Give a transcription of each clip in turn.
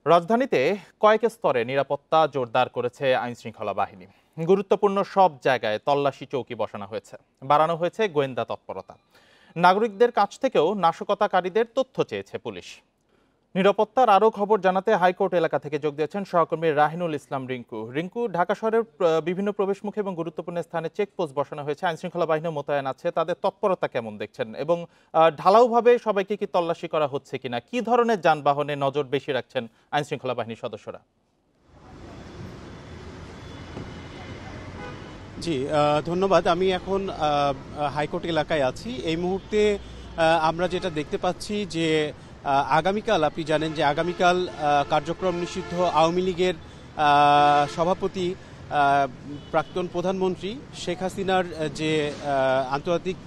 রাজধানীতে কয়েক স্তরে নিরাপত্তা জোরদার করেছে আইনশৃঙ্খলা বাহিনী। গুরুত্বপূর্ণ সব জায়গায় তল্লাশি চৌকি বসানো হয়েছে, বাড়ানো হয়েছে গোয়েন্দা তৎপরতা। নাগরিকদের কাছ থেকেও নাশকতাকারীদের তথ্য চেয়েছে পুলিশ। নিরাপত্তার আরও খবর জানাতে হাইকোর্ট এলাকা থেকে যোগ দিয়েছেন সহকর্মী রাহিনুল ইসলাম রিঙ্কু। ঢাকা শহরের বিভিন্ন প্রবেশমুখে এবং গুরুত্বপূর্ণ স্থানে চেকপোস্ট বসানো হয়েছে, আইনশৃঙ্খলা বাহিনী মোতায়েন আছে। তাদের তৎপরতা কেমন দেখছেন এবং ঢালাওভাবে সবাইকে কি তল্লাশি করা হচ্ছে কিনা, কি ধরনের যানবাহনে নজর বেশি রাখছেন আইনশৃঙ্খলা বাহিনীর সদস্যরা? জি, ধন্যবাদ। আমি এখন হাইকোর্ট এলাকায় আছি। এই মুহূর্তে আমরা যেটা দেখতে পাচ্ছি যে আগামীকাল, আপনি জানেন যে আগামীকাল কার্যক্রম নিষিদ্ধ আওয়ামী লীগের সভাপতি প্রাক্তন প্রধানমন্ত্রী শেখ হাসিনার যে আন্তর্জাতিক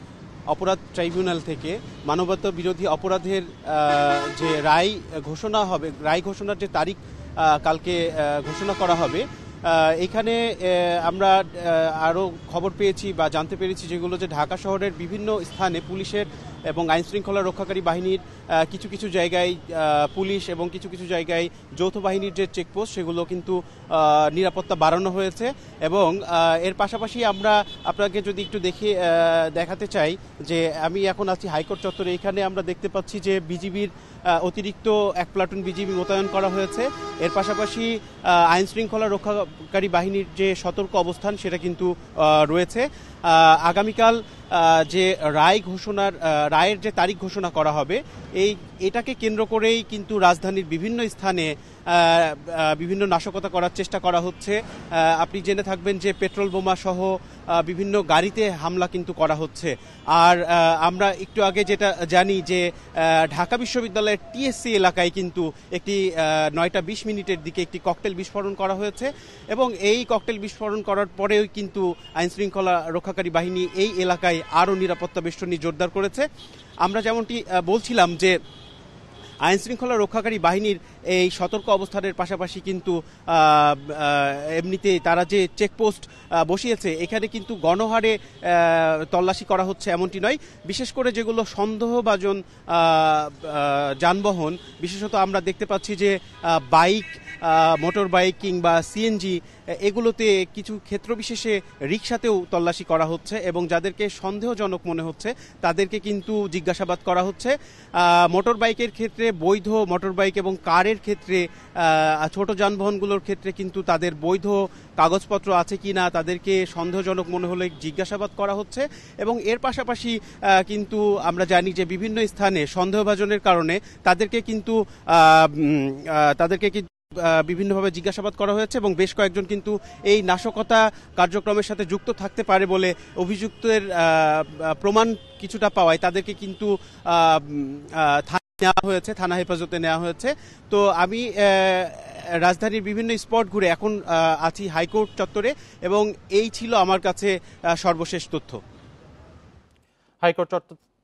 অপরাধ ট্রাইব্যুনাল থেকে মানবতা বিরোধী অপরাধের যে রায় ঘোষণার যে তারিখ কালকে ঘোষণা করা হবে, এখানে আমরা আরও খবর পেয়েছি বা জানতে পেরেছি যেগুলো যে ঢাকা শহরের বিভিন্ন স্থানে পুলিশের এবং আইনশৃঙ্খলা রক্ষাকারী বাহিনীর কিছু কিছু জায়গায় পুলিশ এবং কিছু কিছু জায়গায় যৌথ বাহিনীর যে চেকপোস্ট সেগুলো কিন্তু নিরাপত্তা বাড়ানো হয়েছে। এবং এর পাশাপাশি আমরা আপনাকে যদি একটু দেখাতে চাই যে আমি এখন আছি হাইকোর্ট চত্বরে। এখানে আমরা দেখতে পাচ্ছি যে বিজিবির অতিরিক্ত এক প্লাটুন বিজিবি মোতায়েন করা হয়েছে। এর পাশাপাশি আইনশৃঙ্খলা রক্ষাকারী বাহিনীর যে সতর্ক অবস্থান সেটা কিন্তু রয়েছে। আগামীকাল যে রায়ের যে তারিখ ঘোষণা করা হবে, এটাকে কেন্দ্র করেই কিন্তু রাজধানীর বিভিন্ন স্থানে বিভিন্ন নাশকতা করার চেষ্টা করা হচ্ছে। আপনি জেনে থাকবেন যে পেট্রোল বোমা সহ বিভিন্ন গাড়িতে হামলা কিন্তু করা হচ্ছে। আর আমরা একটু আগে যেটা জানি যে ঢাকা বিশ্ববিদ্যালয়ের টিএসসি এলাকায় কিন্তু একটি 9:20 দিকে একটি ককটেল বিস্ফোরণ করা হয়েছে এবং এই ককটেল বিস্ফোরণ করার পরেও কিন্তু আইনশৃঙ্খলা রক্ষাকারী বাহিনী এই এলাকায় আরও নিরাপত্তা বেষ্টনী জোরদার করেছে। আমরা যেমনটি বলছিলাম যে আইনশৃঙ্খলা রক্ষাকারী বাহিনীর এই সতর্ক অবস্থানের পাশাপাশি কিন্তু এমনিতে তারা যে চেকপোস্ট বসিয়েছে এখানে কিন্তু গণহারে তল্লাশি করা হচ্ছে এমনটি নয়। বিশেষ করে যেগুলো সন্দেহভাজন যানবাহন, বিশেষত আমরা দেখতে পাচ্ছি যে বাইক, মোটর বাইক কিংবা সিএনজি, এগুলোতে কিছু ক্ষেত্র বিশেষে রিকশাতেও তল্লাশি করা হচ্ছে এবং যাদেরকে সন্দেহজনক মনে হচ্ছে তাদেরকে কিন্তু জিজ্ঞাসাবাদ করা হচ্ছে। মোটর বাইকের ক্ষেত্রে বৈধ মোটর বাইক এবং কারের ক্ষেত্রে ছোট যানবাহনগুলোর ক্ষেত্রে কিন্তু তাদের বৈধ কাগজপত্র আছে কি না তাদেরকে সন্দেহজনক মনে হলে জিজ্ঞাসাবাদ করা হচ্ছে। এবং এর পাশাপাশি কিন্তু আমরা জানি যে বিভিন্ন স্থানে সন্দেহভাজনের কারণে তাদেরকে কিন্তু বিভিন্নভাবে জিজ্ঞাসাবাদ করা হয়েছে এবং বেশ কয়েকজন কিন্তু এই নাশকতা কার্যক্রমের সাথে যুক্ত থাকতে পারে বলে অভিযুক্তের প্রমাণ কিছুটা পাওয়ায় তাদেরকে কিন্তু থানা হেফাজতে নেওয়া হয়েছে। তো আমি রাজধানীর বিভিন্ন স্পট ঘুরে এখন আছি হাইকোর্ট চত্বরে এবং এই ছিল আমার কাছে সর্বশেষ তথ্য। হাইকোর্ট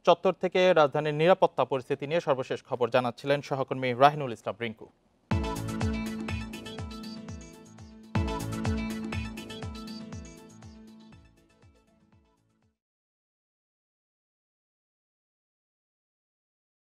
চত্বর থেকে রাজধানীর নিরাপত্তা পরিস্থিতি নিয়ে সর্বশেষ খবর জানাচ্ছিলেন সহকর্মী রাহিনুল ইসলাম রিঙ্কু।